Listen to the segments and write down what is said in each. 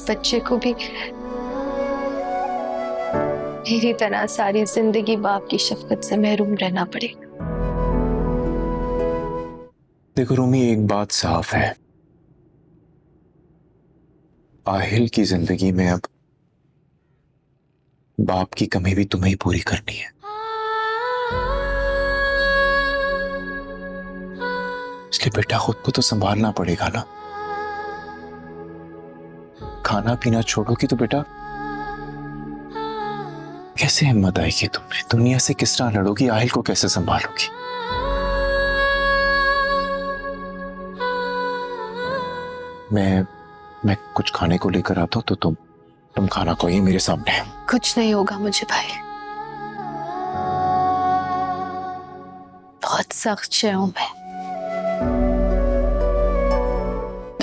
इस बच्चे को भी मेरी तरह सारी जिंदगी बाप की शफकत से महरूम रहना पड़ेगा। देखो रूमी, एक बात साफ है, आहिल की जिंदगी में अब बाप की कमी भी तुम्हें ही पूरी करनी है। इसलिए बेटा खुद को तो संभालना पड़ेगा ना। खाना पीना छोड़ोगी तो बेटा कैसे हिम्मत आएगी तुम्हें? दुनिया से किस तरह लड़ोगी? आहिल को कैसे संभालोगी? मैं कुछ खाने को लेकर आता हूं तो तुम खाना खाइए मेरे सामने। कुछ नहीं होगा मुझे भाई, बहुत सख्त शय हूं मैं।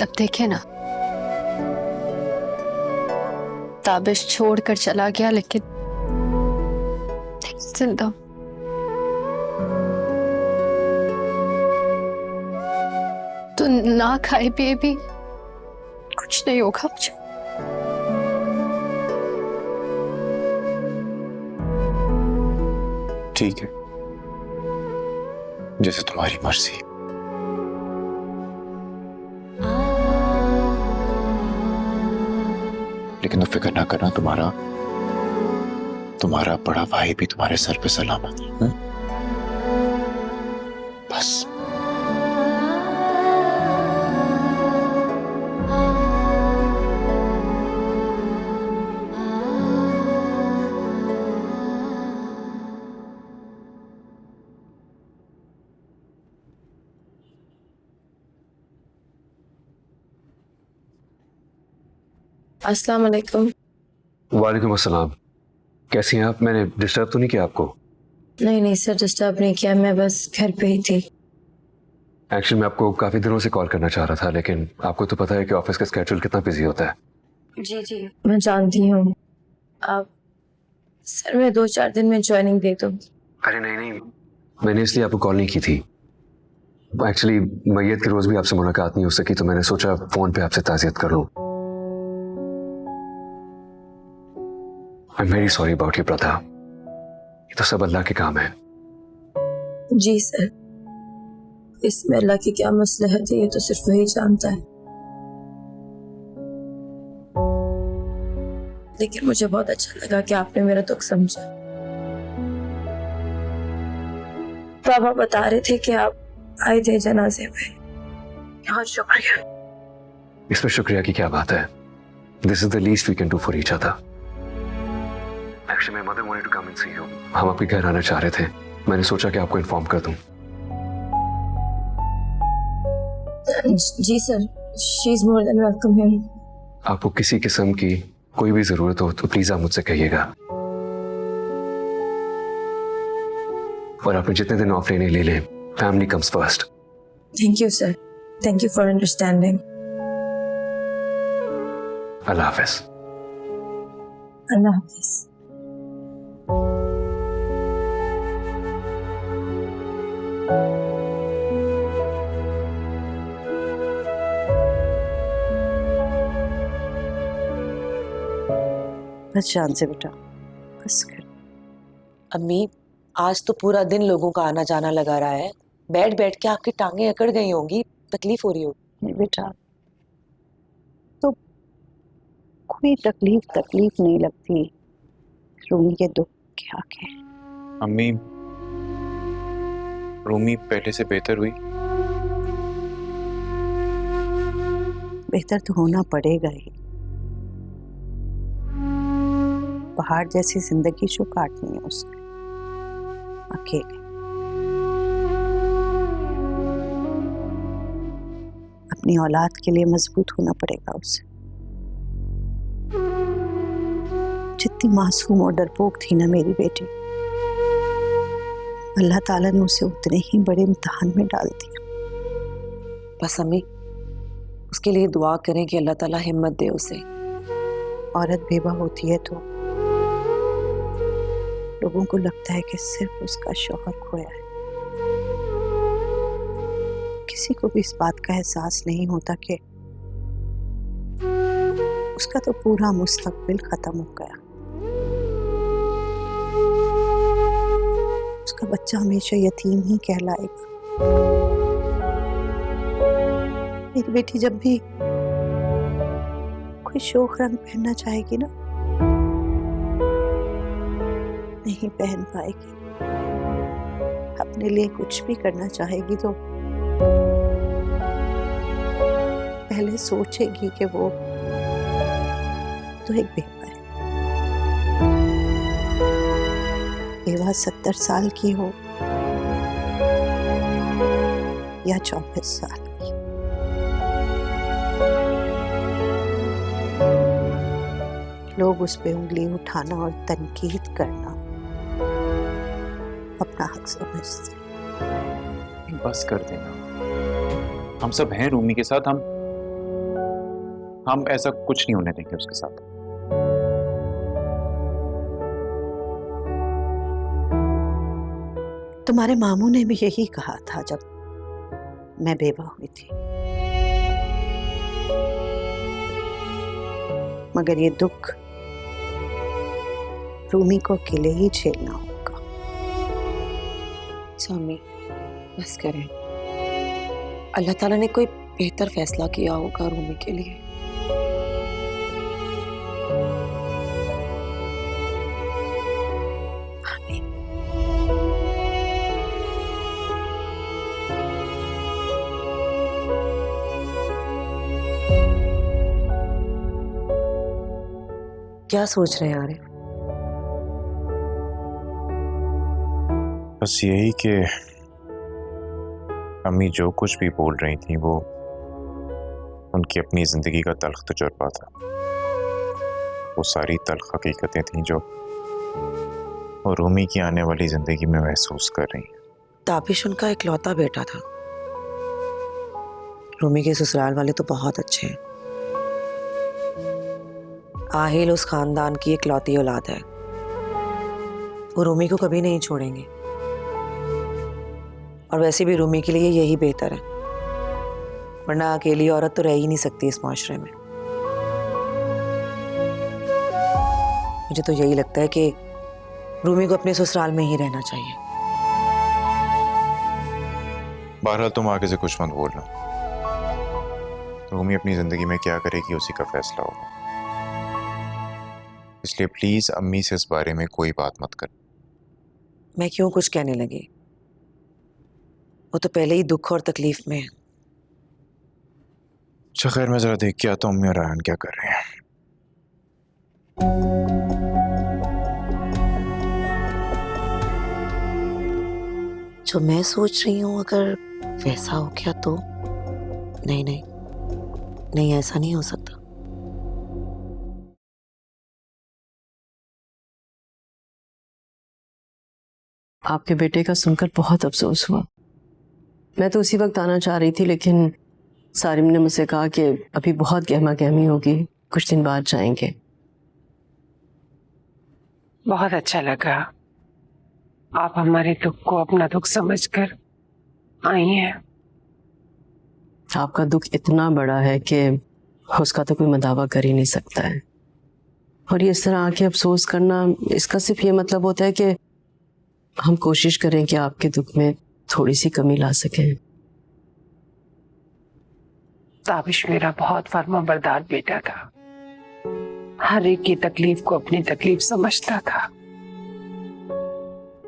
अब देखे ना, ताबिश छोड़कर चला गया लेकिन जिंदा हूं। तो ना खाए पिए भी कुछ नहीं होगा मुझे। ठीक है, जैसे तुम्हारी मर्जी। लेकिन तो फिक्र ना करना, तुम्हारा बड़ा भाई भी तुम्हारे सर पे सलामत है। बस अस्सलाम वालेकुम। वालेकुम अस्सलाम। कैसी हैं आप? मैंने डिस्टर्ब तो नहीं किया आपको? नहीं सर, डिस्टर्ब नहीं किया, मैं बस घर पे ही थी। एक्चुअली मैं आपको काफ़ी दिनों से कॉल करना चाह रहा था, लेकिन आपको तो पता है कि ऑफिस का स्केड्यूल कितना बिजी होता है। जी मैं जानती हूँ। आप सर, मैं 2-4 दिन में ज्वाइनिंग दे दूँ। अरे नहीं, मैंने इसलिए आपको कॉल नहीं की थी। एक्चुअली मैयत के रोज़ भी आपसे मुलाकात नहीं हो सकी, तो मैंने सोचा फ़ोन पे आपसे ताज़ियत कर लूँ। I am very sorry about your brother. ये तो सब अल्लाह के काम है। जी सर, इसमें अल्लाह की क्या मसलहत है ये तो सिर्फ वही जानता है। लेकिन मुझे बहुत अच्छा लगा कि आपने मेरा दुख समझा। पापा बता रहे थे कि आप आए थे जनाजे में। बहुत शुक्रिया। इसमें शुक्रिया की क्या बात है? This is the least we can do for each other. Actually my mother wanted to come and see you. हम आपके घर आना चाह रहे थे, मैंने सोचा कि आपको इन्फॉर्म कर दूं। जी sir, she is more than welcome here. आपको किसी किस्म की कोई भी जरूरत हो तो प्लीज आप मुझसे कहिएगा। और आपने जितने दिन ऑफ लेने ले लें, family comes first. Thank you sir, thank you for understanding. अल्लाह हाफिज। अल्लाह हाफिज। बस जान से बेटा, बस कर। अम्मी, आज तो पूरा दिन लोगों का आना जाना लगा रहा है। बैठ बैठ के आपकी टांगे अकड़ गई होंगी, तकलीफ हो रही होगी। नहीं बेटा, तो कोई तकलीफ नहीं लगती। रूमी के दुख के आगे। अम्मी, रूमी पहले से बेहतर हुई? बेहतर तो होना पड़ेगा ही। पहाड़ जैसी जिंदगी जो काटनी है उसने अकेले। अपनी औलाद के लिए मजबूत होना पड़ेगा उसे। जितनी मासूम और डरपोक थी ना मेरी बेटी, अल्लाह ताला ने उसे उतने ही बड़े इम्तिहान में डाल दिया। बस अम्मी, उसके लिए दुआ करें कि अल्लाह ताला हिम्मत दे उसे। औरत बेवा होती है तो लोगों को लगता है कि सिर्फ उसका शौहर खोया है। किसी को भी इस बात का एहसास नहीं होता कि उसका तो पूरा मुस्तकबिल खत्म हो गया। उसका बच्चा हमेशा यतीम ही कहलाएगा। मेरी बेटी जब भी कोई शौक रंग पहनना चाहेगी ना, नहीं पहन पाएगी। अपने लिए कुछ भी करना चाहेगी तो पहले सोचेगी कि वो तो एक बेवा है। बेवा 70 साल की हो या 24 साल की। लोग उस पे उंगली उठाना और तनकीद करना अपना हक समझते। बस कर देना, हम सब हैं रूमी के साथ। हम ऐसा कुछ नहीं होने देंगे उसके साथ। तुम्हारे मामू ने भी यही कहा था जब मैं बेवा हुई थी, मगर ये दुख रूमी को अकेले ही झेलना होगा। स्वामी बस करें, अल्लाह ताला ने कोई बेहतर फैसला किया होगा रूमी के लिए। आमीन। क्या सोच रहे हैं आरिफ? बस यही कि अम्मी जो कुछ भी बोल रही थी वो उनकी अपनी जिंदगी का तल्ख तजुर्बा था। वो सारी तल्ख हकीकतें थीं जो वो रूमी की आने वाली जिंदगी में महसूस कर रही हैं। ताबिश उनका इकलौता बेटा था। रूमी के ससुराल वाले तो बहुत अच्छे हैं। आहिल उस खानदान की इकलौती औलाद है। वो रूमी को कभी नहीं छोड़ेंगे, और वैसे भी रूमी के लिए यही बेहतर है, वरना अकेली औरत तो रह ही नहीं सकती इस माशरे में। मुझे तो यही लगता है कि रूमी को अपने ससुराल में ही रहना चाहिए। बहरहाल तुम आगे से कुछ मत बोलना। रूमी अपनी जिंदगी में क्या करेगी उसी का फैसला होगा, इसलिए प्लीज अम्मी से इस बारे में कोई बात मत कर। मैं क्यों कुछ कहने लगी? वो तो पहले ही दुख और तकलीफ में है। अच्छा खैर, मैं जरा देख के आता हूँ अम्मी और आयन क्या कर रहे हैं। जो मैं सोच रही हूँ अगर वैसा हो गया तो नहीं नहीं नहीं, ऐसा नहीं हो सकता। आपके बेटे का सुनकर बहुत अफसोस हुआ। मैं तो उसी वक्त आना चाह रही थी, लेकिन सारिम ने मुझसे कहा कि अभी बहुत गहमा गहमी होगी, कुछ दिन बाद जाएंगे। बहुत अच्छा लगा आप हमारे दुख को अपना दुख समझकर आई हैं। आपका दुख इतना बड़ा है कि उसका तो कोई मदावा कर ही नहीं सकता है, और ये इस तरह आके अफसोस करना, इसका सिर्फ ये मतलब होता है कि हम कोशिश करें कि आपके दुख में थोड़ी सी कमी ला सकें। ताबिश मेरा बहुत फर्माबरदार बेटा था, हर एक की तकलीफ को अपनी तकलीफ समझता था।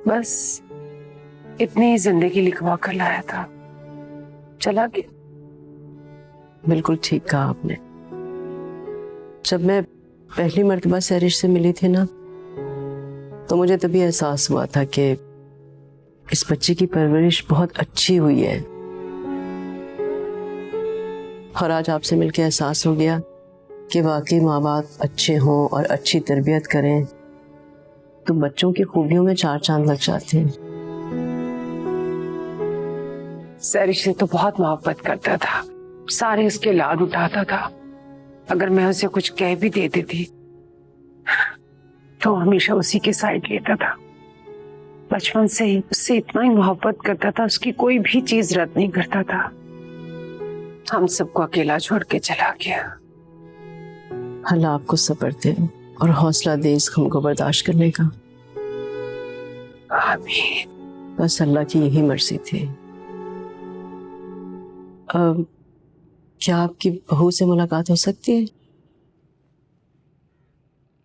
बस इतनी ही जिंदगी लिखवा कर लाया था, चला गया। बिल्कुल ठीक कहा आपने। जब मैं पहली मर्तबा सैरिश से मिली थी ना, तो मुझे तभी एहसास हुआ था कि इस बच्चे की परवरिश बहुत अच्छी हुई है, और आज आपसे मिलकर एहसास हो गया कि वाकई माँ बाप अच्छे हों और अच्छी तरबियत करें तो बच्चों की खूबियों में चार चांद लग जाते हैं। सैरिश से तो बहुत मोहब्बत करता था, सारे उसके लाड उठाता था। अगर मैं उसे कुछ कह भी देती थी तो हमेशा उसी के साइड लेता था। बचपन से ही उससे इतना ही मोहब्बत करता था, उसकी कोई भी चीज रद्द नहीं करता था। हम सबको अकेला छोड़ के चला गया। अल्लाह आपको सब्र दे और हौसला दे इस गम को बर्दाश्त करने का। आमीन। बस अल्लाह की यही मर्जी थी। क्या आपकी बहू से मुलाकात हो सकती है?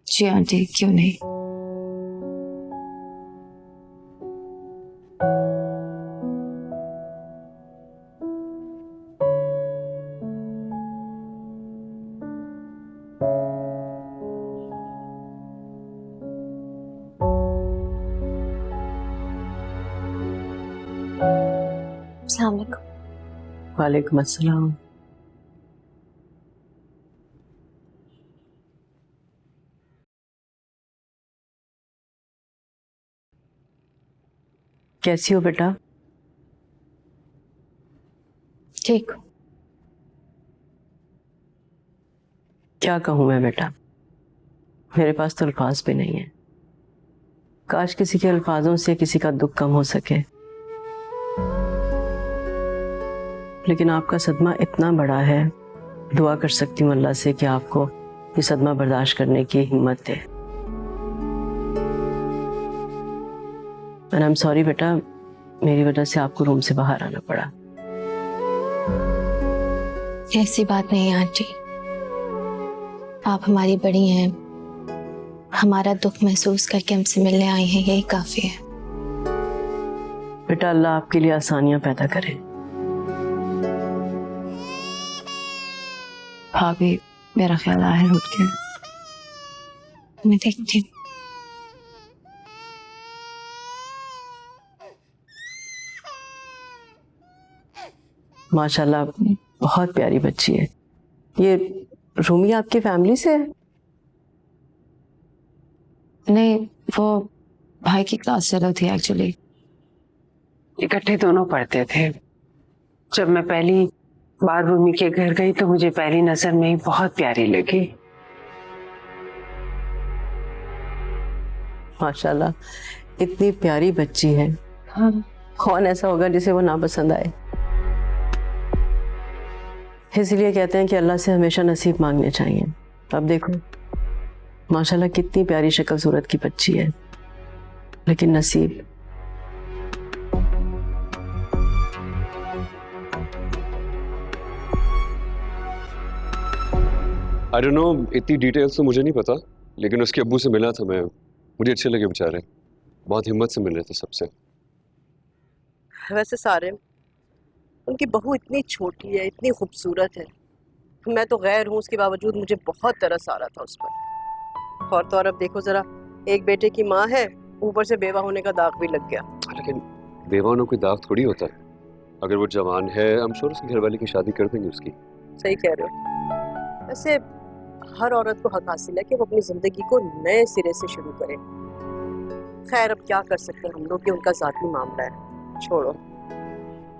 जी आंटी, क्यों नहीं। अस्सलाम वालेकुम। वालेकुम अस्सलाम। कैसी हो बेटा? ठीक। क्या कहूँ मैं बेटा, मेरे पास तो अल्फाज भी नहीं है। काश किसी के अल्फाजों से किसी का दुख कम हो सके, लेकिन आपका सदमा इतना बड़ा है। दुआ कर सकती हूँ अल्लाह से कि आपको ये सदमा बर्दाश्त करने की हिम्मत दे। आई एम सॉरी बेटा, मेरी वजह से आपको रूम से बाहर आना पड़ा। ऐसी बात नहीं है आंटी, आप हमारी बड़ी हैं, हमारा दुख महसूस करके हमसे मिलने आई हैं, यही काफी है। बेटा अल्लाह आपके लिए आसानियां पैदा करे। भाभी, मेरा ख्याल आहल उठ गया। मैं देखती हूँ। माशाल्लाह बहुत प्यारी बच्ची है। ये रूमी आपकी फैमिली से है? नहीं, वो भाई की क्लास चल रही थी एक्चुअली। इकट्ठे दोनों पढ़ते थे। जब मैं पहली बार रूमी के घर गई तो मुझे पहली नजर में ही बहुत प्यारी लगी। माशाल्लाह इतनी प्यारी बच्ची है। हाँ। कौन ऐसा होगा जिसे वो ना पसंद आए। इसलिए कहते हैं कि अल्लाह से हमेशा नसीब मांगने चाहिए। अब देखो माशाल्लाह कितनी प्यारी शक्ल सूरत की बच्ची है, लेकिन नसीब। आई डोंट नो, इतनी डिटेल्स तो मुझे नहीं पता, लेकिन उसके अब्बू से मिला था मैं, मुझे अच्छे लगे बेचारे, बहुत हिम्मत से मिल रहे थे सबसे। वैसे सारे उनकी बहू इतनी छोटी है, इतनी खूबसूरत है। मैं तो गैर हूँ, उसके बावजूद मुझे बहुत तरस आ रहा था उस पर। और तो और अब देखो जरा, एक बेटे की माँ है, ऊपर से बेवा होने का दाग भी लग गया। लेकिन बेवा होने कोई दाग थोड़ी होता है। अगर वो जवान है, आई एम श्योर उसके घर वाले की शादी कर देंगे उसकी। सही कह रहे हो। वैसे हर औरत को हक हासिल है कि वो अपनी जिंदगी को नए सिरे से शुरू करे। खैर अब क्या कर सकते हैं हम लोग, कि उनका जाती मामला है, छोड़ो।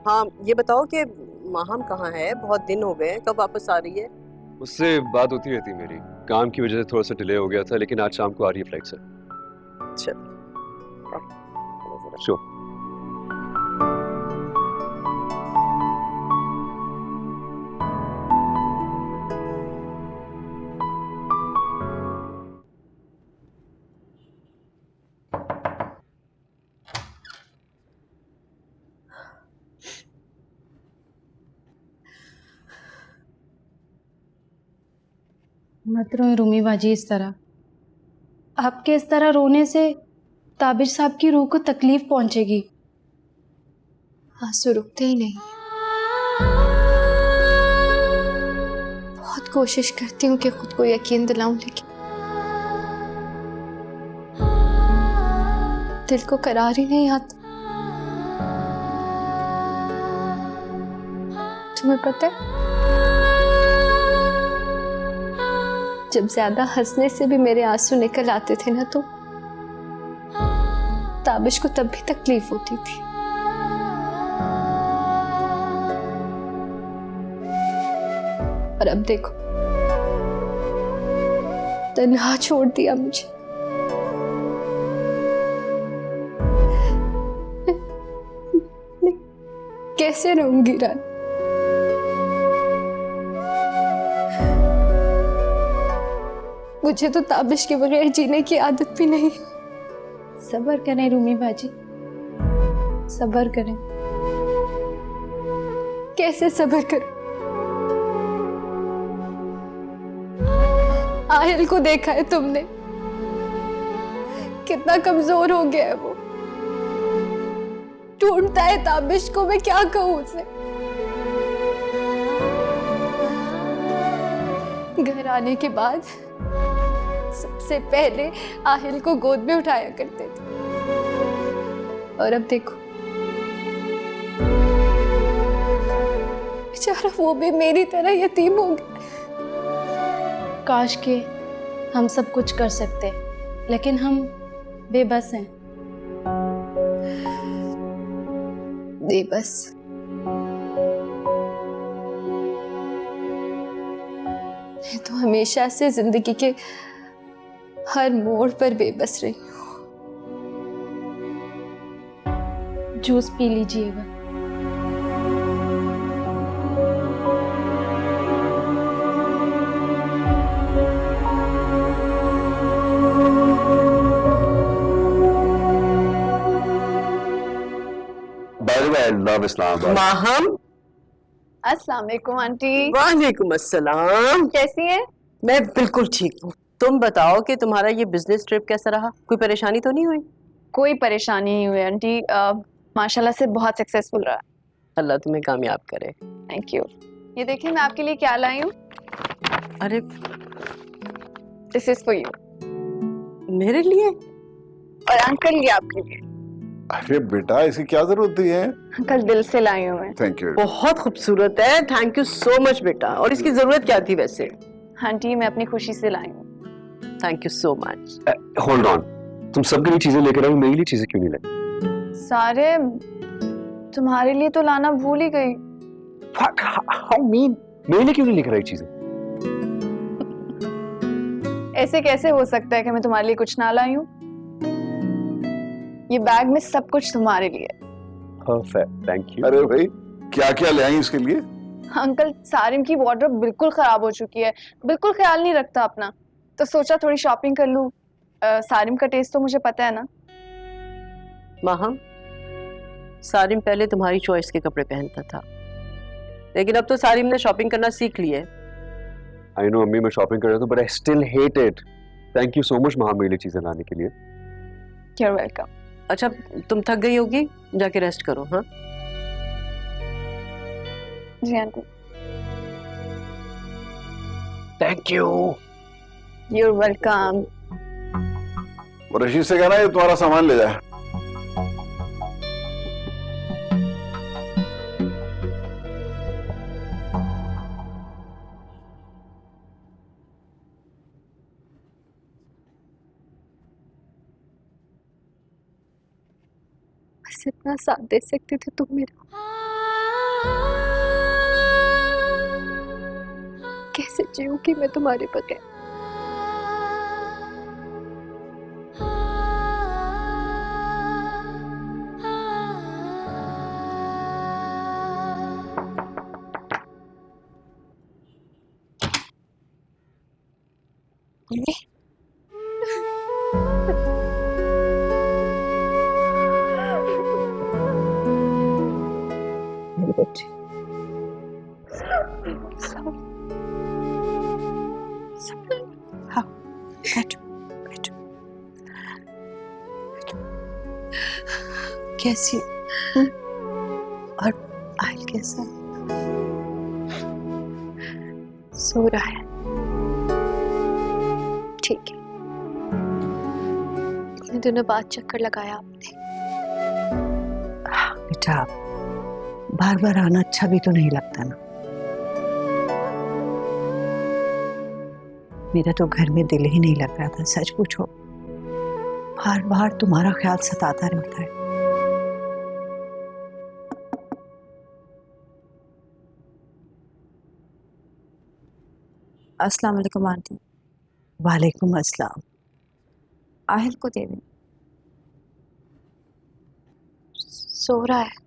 हाँ ये बताओ कि माहम कहाँ है? बहुत दिन हो गए, कब वापस आ रही है? उससे बात होती रहती है मेरी, काम की वजह से थोड़ा सा डिले हो गया था, लेकिन आज शाम को आ रही है फ्लाइट से। चल श्योर। मत रोए रूमी बाजी इस तरह। आपके इस तरह रोने से ताबिर साहब की रूह को तकलीफ पहुंचेगी। आंसू रुकते ही नहीं। बहुत कोशिश करती हूँ कि खुद को यकीन दिलाऊं, लेकिन दिल को करार ही नहीं आता। तुम्हें पता है, जब ज्यादा हंसने से भी मेरे आंसू निकल आते थे ना, तो ताबिश को तब भी तकलीफ होती थी। और अब देखो, तन्हा छोड़ दिया मुझे। मैं कैसे रहूंगी रानी? मुझे तो ताबिश के बगैर जीने की आदत भी नहीं। सब्र करें रूमी बाजी, सब्र करें। कैसे सब्र करूं? आहिल को देखा है तुमने, कितना कमजोर हो गया है वो। ढूंढता है ताबिश को, मैं क्या कहूं उसे। घर आने के बाद सबसे पहले आहिल को गोद में उठाया करते थे, और अब देखो बेचारा वो भी मेरी तरह यतीम हो गया। काश के हम सब कुछ कर सकते, लेकिन हम बेबस हैं। बेबस। मैं तो हमेशा से जिंदगी के हर मोड़ पर बेबस रही हूँ। जूस पी लीजिएगा। I love Islamabad. माहम, अस्सलाम वालेकुम आंटी। वालेकुम अस्सलाम। कैसी हैं? मैं बिल्कुल ठीक हूँ। तुम बताओ कि तुम्हारा ये बिजनेस ट्रिप कैसा रहा? कोई परेशानी तो नहीं हुई? कोई परेशानी नहीं हुई आंटी। माशाल्लाह से बहुत सक्सेसफुल रहा। अल्लाह तुम्हें कामयाब करे। Thank you. ये देखिए मैं आपके लिए क्या लाई हूँ। अरे दिस इज फॉर यू। मेरे लिए? और अंकल ये आपके लिए। अरे बेटा इसकी क्या जरूरत थी है? अंकल दिल से लाई हूँ मैं। Thank you. बहुत खूबसूरत है, थैंक यू सो मच बेटा। और इसकी जरूरत क्या थी वैसे? आंटी मैं अपनी खुशी से लाई हूँ। Thank you so much. Hold on, तुम सबके लिए चीजें लेकर आओ, मेरे लिए चीजें क्यों नहीं लाई? सारे तुम्हारे लिए तो लाना भूल ही गई। How mean? मेरे लिए क्यों नहीं लेकर आई चीजें? ऐसे कैसे हो सकता है कि मैं तुम्हारे लिए कुछ ना लाई हूँ? ये बैग में सब कुछ तुम्हारे लिए। Perfect, thank you. अरे भाई क्या क्या ले आई इसके लिए? अंकल सारिम की वार्डरोब बिल्कुल खराब हो चुकी है, बिल्कुल ख्याल नहीं रखता अपना, तो सोचा थोड़ी शॉपिंग कर लूं। सारिम का टेस्ट तो मुझे पता है ना। माहम, सारिम पहले तुम्हारी चॉइस के कपड़े पहनता था, लेकिन अब तो सारिम ने शॉपिंग करना सीख ली है। I know अम्मी मैं शॉपिंग कर रहा था, but I still hate it. Thank you so much माँ मेरे लिए चीजें लाने के लिए। You're welcome. अच्छा तुम थक गई होगी, जाके रेस्ट करो। हाँ जी aunty. Thank you. You're welcome. और रशीद से कहना ये तुम्हारा सामान ले जाए। बस इतना साथ दे सकते थे तुम मेरा। कैसे जीऊंगी मैं तुम्हारे बगैर? मेरी बेटी, हाँ बैठो बैठो बैठो। कैसी और आयल कैसा है? सो रहा है। ठीक है। इतने दिनों बाद चक्कर लगाया आपने। बेटा बार बार आना अच्छा भी तो नहीं लगता ना। मेरा तो घर में दिल ही नहीं लग रहा था, सच पूछो। बार बार तुम्हारा ख्याल सताता रहता है। अस्सलाम वालेकुम आंटी। वालेकुम अस्सलाम। आहिल को दे दें। सो रहा है।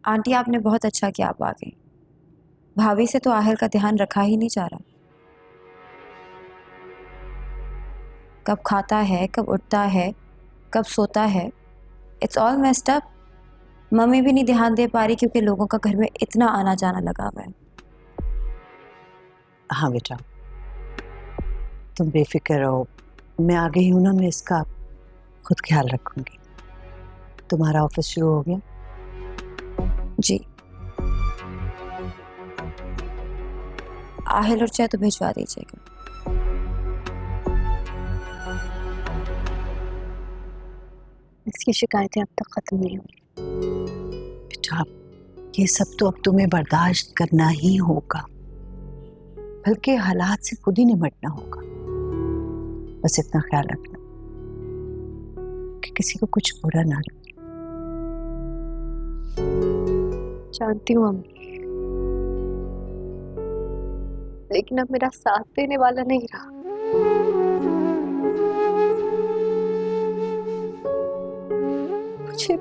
आंटी आपने बहुत अच्छा किया, आप आ गई। भाभी से तो आहिल का ध्यान रखा ही नहीं जा रहा। कब खाता है, कब उठता है, कब सोता है। It's all messed up. Mummy भी नहीं ध्यान दे पा रही क्योंकि लोगों का घर में इतना आना जाना लगा हुआ है। हाँ बेटा, तुम बेफिक्र रहो, मैं आ गई हूँ ना, मैं इसका खुद ख्याल रखूंगी। तुम्हारा ऑफिस शुरू हो गया? जी, आहिल और चाय तो भिजवा दीजिएगा। इसकी शिकायतें अब तक खत्म नहीं हुई। बेटा, ये सब तो अब तुम्हें बर्दाश्त करना ही होगा, बल्कि हालात से खुद ही निपटना होगा। बस इतना ख्याल रखना कि किसी को कुछ बुरा ना लगे। जानती हूँ अम्मी, लेकिन अब मेरा साथ देने वाला नहीं रहा। मुझे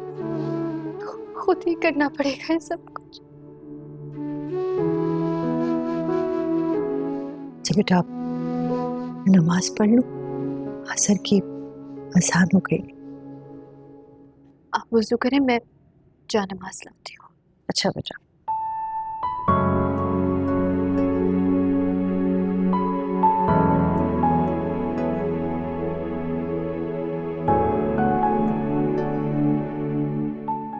खुद ही करना पड़ेगा ये सब कुछ। अच्छा बेटा, नमाज पढ़ लो, असर की अजान हो गई। आप वुज़ू करें, मैं जा नमाज लाती हूँ। अच्छा बेटा।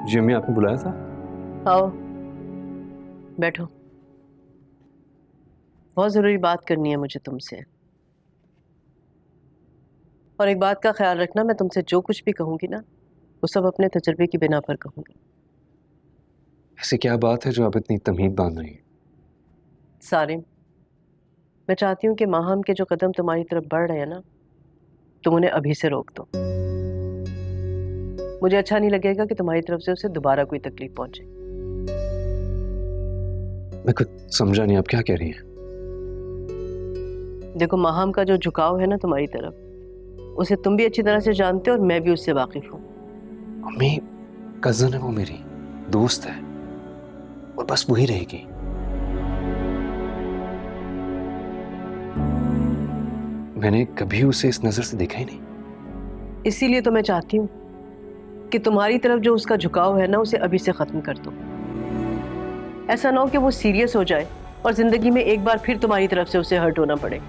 जी अम्मी, आपने बुलाया था? आओ बैठो, बहुत ज़रूरी बात करनी है मुझे तुमसे। और एक बात का ख्याल रखना, मैं तुमसे जो कुछ भी कहूँगी ना, वो सब अपने तजुर्बे की बिना पर कहूँगी। ऐसी क्या बात है जो आप इतनी तमीज़ बांध रही हैं? सारिम, मैं चाहती हूँ कि माहम के जो कदम तुम्हारी तरफ बढ़ रहे हैं ना, तुम उन्हें अभी से रोक दो। मुझे अच्छा नहीं लगेगा कि तुम्हारी तरफ से उसे दोबारा कोई तकलीफ पहुंचे। मैं कुछ समझा नहीं, आप क्या कह रही हैं? देखो, माहम का जो झुकाव है ना तुम्हारी तरफ, उसे तुम भी अच्छी तरह से जानते हो और मैं भी उससे वाकिफ हूँ। अम्मी, कजन है वो, मेरी दोस्त है, और बस वही रहेगी। मैंने कभी उसे इस नजर से देखा ही नहीं। इसीलिए तो मैं चाहती हूँ कि तुम्हारी तरफ जो उसका झुकाव है ना, उसे अभी से खत्म कर दो। ऐसा ना हो कि वो सीरियस हो जाए और जिंदगी में एक बार फिर तुम्हारी तरफ से उसे हर्ट होना पड़े।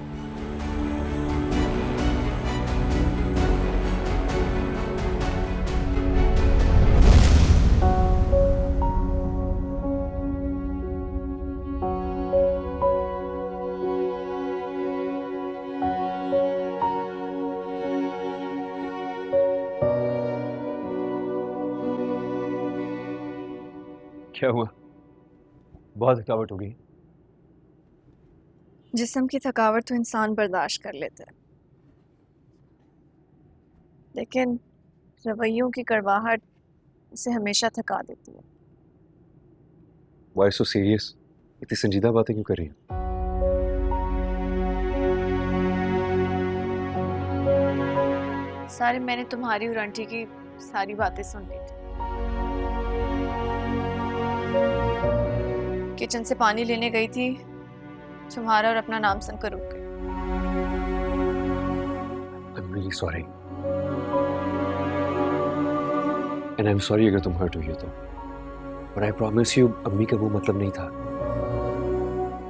क्या हुआ? बहुत थकावट हो गई? जिस्म की थकावट तो इंसान बर्दाश्त कर लेता है, लेकिन रवैयों की कड़वाहट उसे हमेशा थका देती है। Why so serious? इतनी संजीदा बातें क्यों कर रही हैं? सारे मैंने तुम्हारी और आंटी की सारी बातें सुन ली थी। किचन से पानी लेने गई थी, तुम्हारा और अपना नाम सुनकर रुक गई। I'm really sorry. And I'm sorry अगर तुम हर्ट हुई हो तो। But I promise you, अम्मी का वो मतलब नहीं था।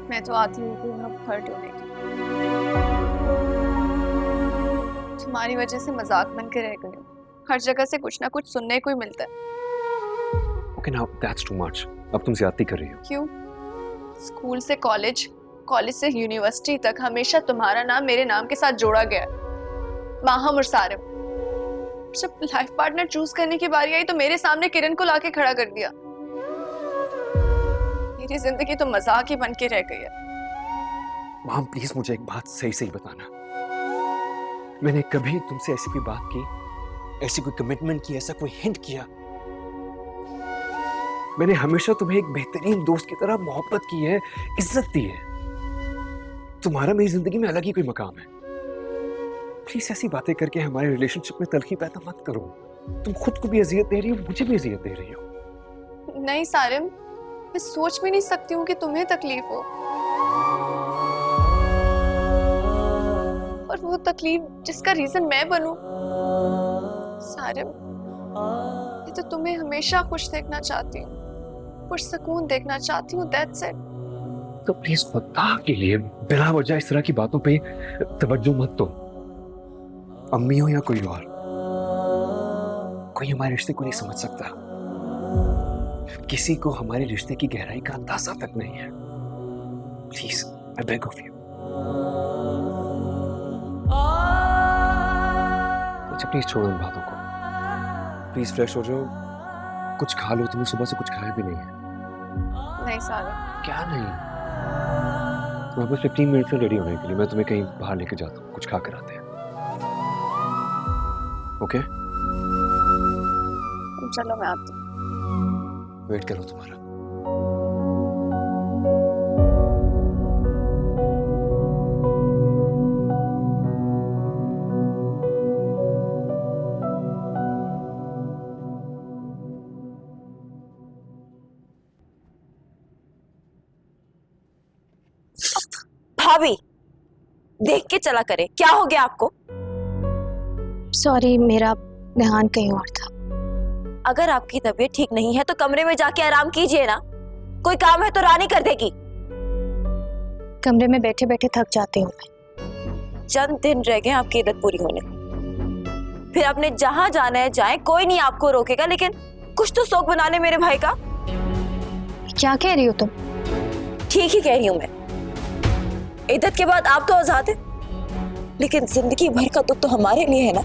मैं तो आती हूँ कि हम हर्ट होने की। तुम्हारी वजह से मजाक बन के रह गई हूँ। हर जगह से कुछ ना कुछ सुनने को ही मिलता है। Okay, now that's too much. अब तुम ज्यादती कर रही हो। क्यों? स्कूल से कॉलेज, कॉलेज से यूनिवर्सिटी तक हमेशा तुम्हारा नाम मेरे नाम के साथ जोड़ा गया है, माहम और सारिम। जब लाइफ पार्टनर चूज करने की बारी आई तो मेरे सामने किरण को लाके खड़ा कर दिया। मेरी जिंदगी तो मजाक ही बन के रह गई है। माम, प्लीज मुझे एक बात सही सही बताना। मैंने कभी तुमसे ऐसी कोई बात की, ऐसी कोई कमिटमेंट की, ऐसा कोई हिंट किया? मैंने हमेशा तुम्हें एक बेहतरीन दोस्त की तरह मोहब्बत की है, इज्जत दी है। तुम्हारा मेरी जिंदगी में अलग ही कोई मकाम है। प्लीज ऐसी बातें करके हमारे रिलेशनशिप में तलखी पैदा मत करो। तुम खुद को भी अजियत दे रही हो, मुझे भी अजियत दे रही हो। नहीं सारिम, मैं सोच भी नहीं सकती हूँ कि तुम्हें तकलीफ हो। और वो तकलीफ जिसका रीजन मैं बनूं। सारिम, मैं तो तुम्हें हमेशा खुश देखना चाहती हूँ, पुरसकून देखना चाहती हूँ, दैट्स इट। तो प्लीज खुदा के लिए बिना वजह इस तरह की बातों पे तवज्जो मत दो। अम्मी हो या कोई और, कोई हमारे रिश्ते को नहीं समझ सकता। किसी को हमारे रिश्ते की गहराई का अंदाजा तक नहीं है। Please I beg of you, अच्छा प्लीज छोड़ो इन बातों को। प्लीज फ्रेश हो जाओ, कुछ खा लो। तुमने सुबह से कुछ खाया भी नहीं है। नहीं सारिम, क्या नहीं? तुम्हारे पास 15 मिनट में रेडी होने के लिए। मैं तुम्हें कहीं बाहर लेके जाता हूँ, कुछ खा कर आते हैं। ओके चलो मैं आती हूँ। वेट करो तुम्हारा। भाभी देख के चला करे, क्या हो गया आपको? सॉरी, मेरा ध्यान कहीं और था। अगर आपकी तबीयत ठीक नहीं है तो कमरे में जाके आराम कीजिए ना। कोई काम है तो रानी कर देगी। कमरे में बैठे बैठे थक जाती हूँ मैं। चंद दिन रह गए आपकी इद्दत पूरी होने, फिर आपने जहां जाना है जाए, कोई नहीं आपको रोकेगा। लेकिन कुछ तो शौक बना ले मेरे भाई का। क्या कह रही हो तुम? ठीक ही कह रही हूं मैं। इद्दत के बाद आप तो आजाद है, लेकिन जिंदगी भर का दुख तो हमारे लिए है ना।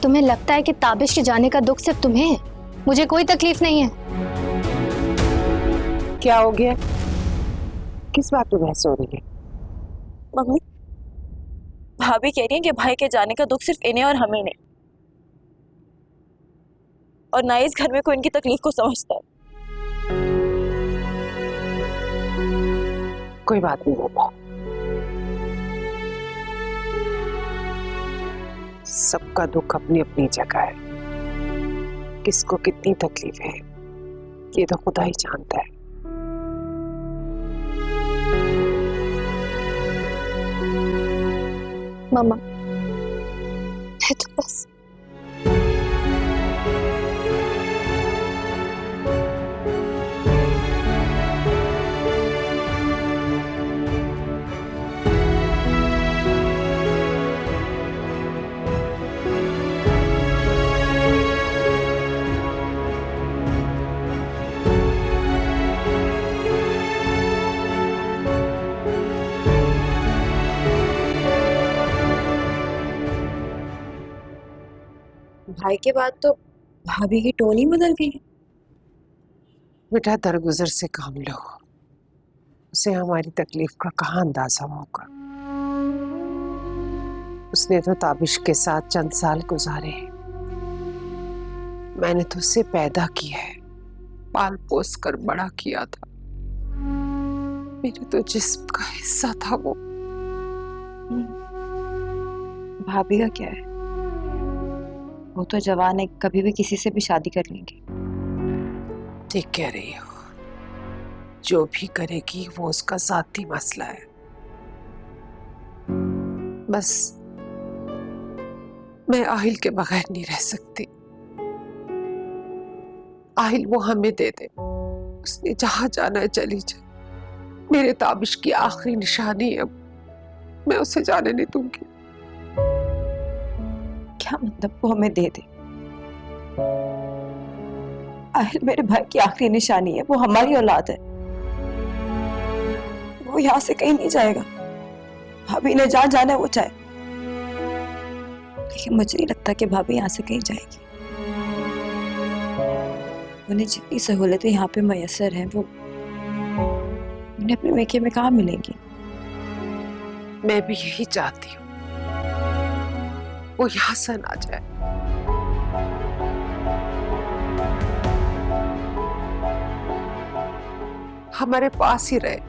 तुम्हें लगता है कि ताबिश के जाने का दुख सिर्फ तुम्हें है? मुझे कोई तकलीफ नहीं है। क्या हो गया? किस बात पे बहस हो रही है? मम्मी, भाभी कह रही है कि भाई के जाने का दुख सिर्फ इन्हें और हमें नहीं, और ना इस घर में कोई इनकी तकलीफ को समझता है। कोई बात नहीं बेटा, सबका दुख अपनी अपनी जगह है। किसको कितनी तकलीफ है ये तो खुदा ही जानता है। मम्मा, मैं तो बस भाई के बाद तो भाभी की टोन ही बदल गई है। बेटा, दरगुजर से काम लो, उसे हमारी तकलीफ का कहाँ अंदाजा होगा। उसने तो ताबिश के साथ चंद साल गुजारे हैं। मैंने तो उसे पैदा किया है, पाल पोस कर बड़ा किया था। मेरे तो जिस्म का हिस्सा था वो। भाभी का क्या है, वो तो जवान है, कभी भी किसी से भी शादी कर लेंगे। ठीक कह रही हो, जो भी करेगी वो उसका जाती मसला है। बस मैं आहिल के बगैर नहीं रह सकती। आहिल वो हमें दे दे, उसने जहां जाना है चली जाए। मेरे ताबिश की आखिरी निशानी है, मैं उसे जाने नहीं दूंगी। क्या मतलब वो हमें दे दे? आहिल मेरे भाई की आखिरी निशानी है, वो हमारी औलाद है। वो यहाँ से कहीं नहीं जाएगा। भाभी ने जहाँ जाना है वो जाए, लेकिन मुझे नहीं लगता कि भाभी यहाँ से कहीं जाएगी। उन्हें जितनी सहूलतें यहाँ पे मैसर हैं वो उन्हें अपने मेके में कहाँ मिलेंगी। मैं भी यही चाहती हूँ, वो यहाँ से ना जाए। हमारे पास ही रहे,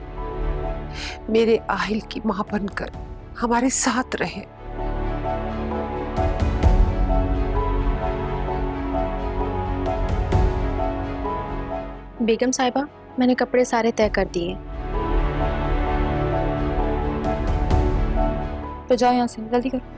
मेरे आहिल की मां बनकर हमारे साथ रहे। बेगम साहिबा, मैंने कपड़े सारे तय कर दिए। तो जाओ यहाँ से, जल्दी करो।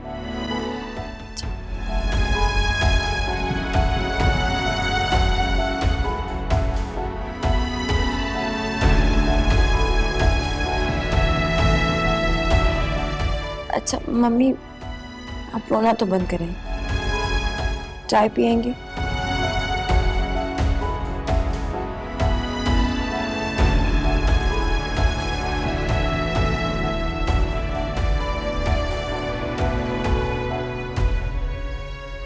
अच्छा मम्मी, आप रोना तो बंद करें, चाय पियेंगे?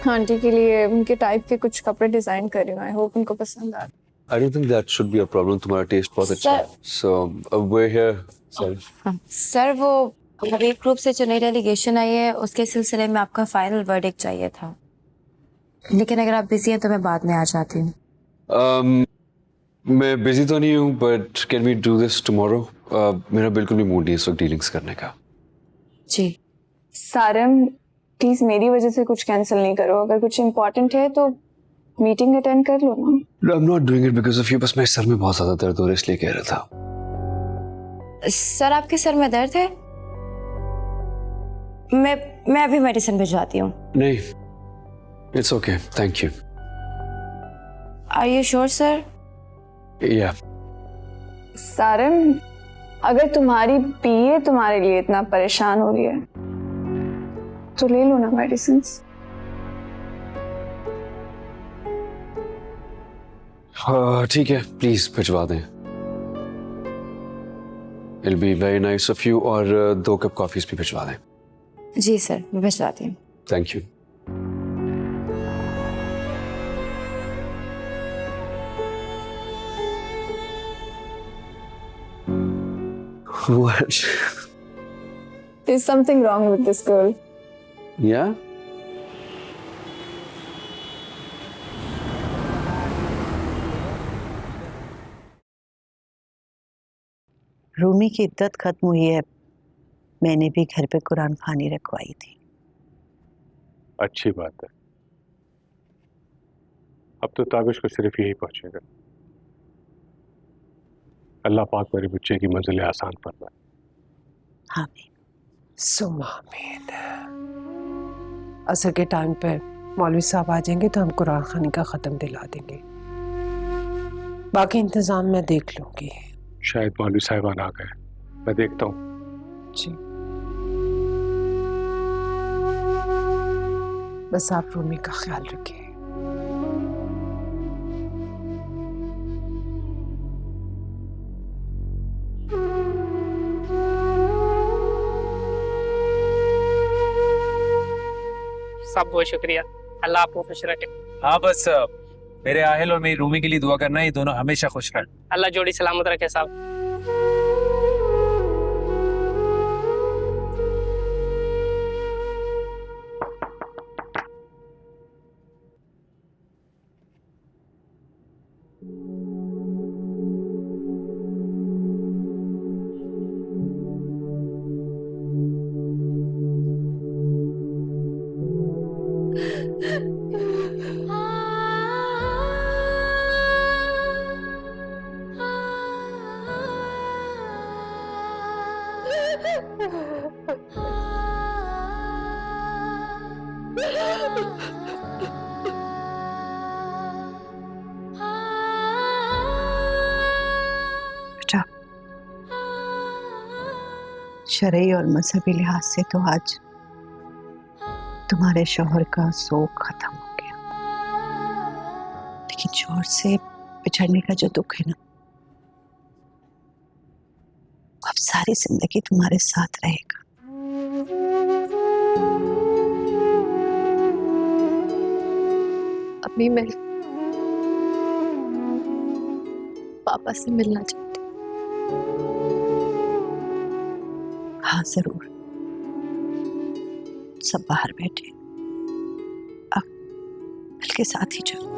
आंटी के लिए उनके टाइप के कुछ कपड़े डिजाइन कर रही हूँ, आई होप उनको पसंद आ। I don't think that should be a problem. तुम्हारा टेस्ट बहुत अच्छा है. So we're here. Sorry. Sir वो हबीब ग्रुप से जो नई डेलीगेशन आई है उसके सिलसिले में आपका फाइनल वर्डिक्ट चाहिए था, लेकिन अगर आप बिजी हैं तो मैं बाद में आ जाती हूँ। मैं बिजी तो नहीं हूँ, but can we do this tomorrow? मेरा बिल्कुल भी मूड नहीं है इस वक्त डीलिंग्स करने का. जी सारम प्लीज मेरी वजह से कुछ कैंसिल नहीं करो, अगर कुछ इम्पोर्टेंट है तो मीटिंग अटेंड कर लो ना। I'm not doing it because of you. बस मेरे सर में बहुत ज्यादा दर्द हो रहा है इसलिए कह रहा था. सर आपके सर में दर्द है? मैं अभी मेडिसिन भिजवाती हूँ। नहीं, it's okay. Thank you. Are you sure sir? Yeah. सारम अगर तुम्हारी पीए तुम्हारे लिए इतना परेशान हो रही है तो ले लो ना मेडिसिन। ठीक है, प्लीज भिजवा दें. It'll be very nice of you. और 2 कप कॉफीज भी भिजवा दें. जी सर, मैं भिजवाती हूँ। Thank you. What? There's something wrong with this girl. Yeah? Rumi की इद्दत खत्म हुई है, मैंने भी घर पे कुरान खानी रखवाई थी। अच्छी बात है, अब तो ताबिश को सिर्फ यही पहुंचेगा। अल्लाह पाक मेरे बच्चे की मंजिलें आसान फरमाए। आमीन। सुमामीन। असर के टाइम पर मौलवी साहब आ जाएंगे तो हम कुरान खानी का ख़त्म दिला देंगे, बाकी इंतज़ाम मैं देख लूँगी। शायद मौलवी साहिबान आ गए, मैं देखता हूँ। जी, बस आप रूमी का ख्याल रखिए। सब बहुत शुक्रिया, अल्लाह आपको खुश रखे। हाँ बस मेरे आहिल और मेरी रूमी के लिए दुआ करना, ये दोनों हमेशा खुश रहें। अल्लाह जोड़ी सलामत रखे साहब। बेटा, शरई और मजहबी लिहाज से तो आज तुम्हारे शौहर का शोक खत्म हो गया, लेकिन शौहर से बिछड़ने का जो दुख है ना, अब सारी जिंदगी तुम्हारे साथ रहेगा। अभी मैं पापा से मिलना चाहती हूँ। हाँ जरूर, सब बाहर बैठे, अब मिल के साथ ही चलो।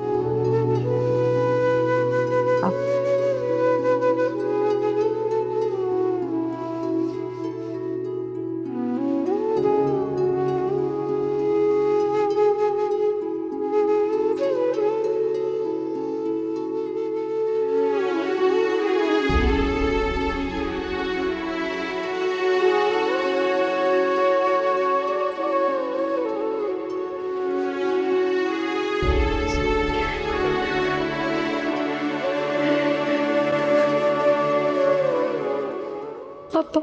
पापा।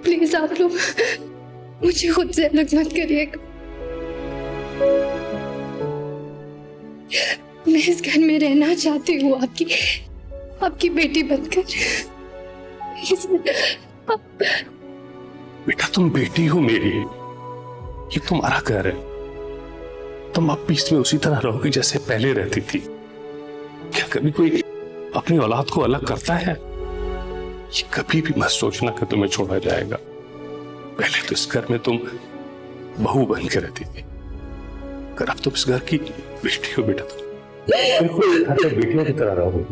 प्लीज आप लोग मुझे खुद से अलग मत करिएगा। मैं इस घर में रहना चाहती हूँ, आपकी बेटी बनकर। बेटा तुम बेटी हो मेरी, ये तुम्हारा घर है। तुम अब भी इसमें उसी तरह रहोगी जैसे पहले रहती थी। क्या कभी कोई अपनी औलाद को अलग करता है? ये कभी भी मत सोचना कि तुम्हें छोड़ा जाएगा। पहले तो इस घर में तुम बहू बन के रहती थी, अगर अब तुम इस घर की बेटी हो बेटा, तुम बिल्कुल घर में बेटियों की तरह रहोगी।